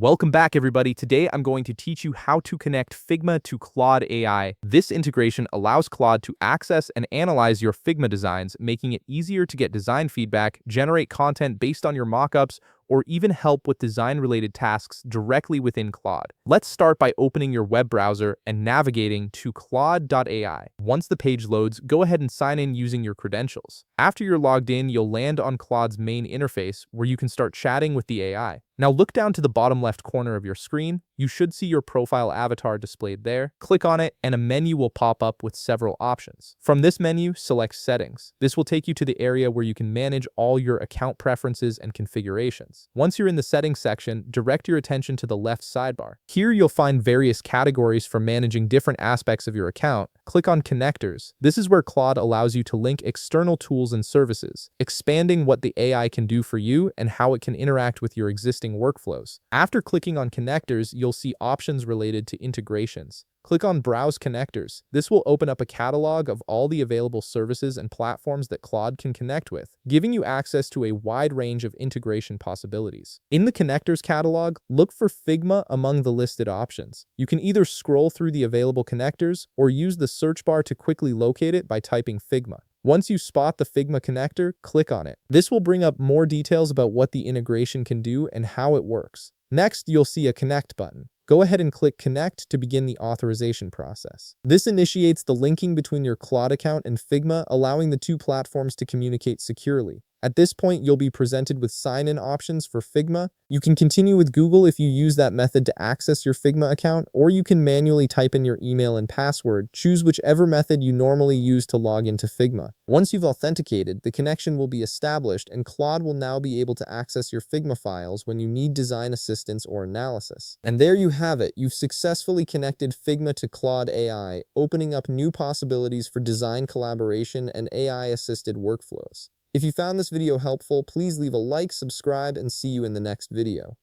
Welcome back, everybody. Today, I'm going to teach you how to connect Figma to Claude AI. This integration allows Claude to access and analyze your Figma designs, making it easier to get design feedback, generate content based on your mockups, or even help with design-related tasks directly within Claude. Let's start by opening your web browser and navigating to Claude.ai. Once the page loads, go ahead and sign in using your credentials. After you're logged in, you'll land on Claude's main interface, where you can start chatting with the AI. Now look down to the bottom left corner of your screen. You should see your profile avatar displayed there. Click on it and a menu will pop up with several options. From this menu, select Settings. This will take you to the area where you can manage all your account preferences and configurations. Once you're in the Settings section, direct your attention to the left sidebar. Here you'll find various categories for managing different aspects of your account. Click on Connectors. This is where Claude allows you to link external tools and services, expanding what the AI can do for you and how it can interact with your existing workflows. After clicking on Connectors, you'll see options related to integrations. Click on Browse Connectors. This will open up a catalog of all the available services and platforms that Claude can connect with, giving you access to a wide range of integration possibilities. In the Connectors catalog, look for Figma among the listed options. You can either scroll through the available connectors or use the search bar to quickly locate it by typing Figma. Once you spot the Figma connector, click on it. This will bring up more details about what the integration can do and how it works. Next, you'll see a Connect button. Go ahead and click Connect to begin the authorization process. This initiates the linking between your Claude account and Figma, allowing the two platforms to communicate securely. At this point, you'll be presented with sign-in options for Figma. You can continue with Google if you use that method to access your Figma account, or you can manually type in your email and password. Choose whichever method you normally use to log into Figma. Once you've authenticated, the connection will be established, and Claude will now be able to access your Figma files when you need design assistance or analysis. And there you have it. You've successfully connected Figma to Claude AI, opening up new possibilities for design collaboration and AI-assisted workflows. If you found this video helpful, please leave a like, subscribe, and see you in the next video.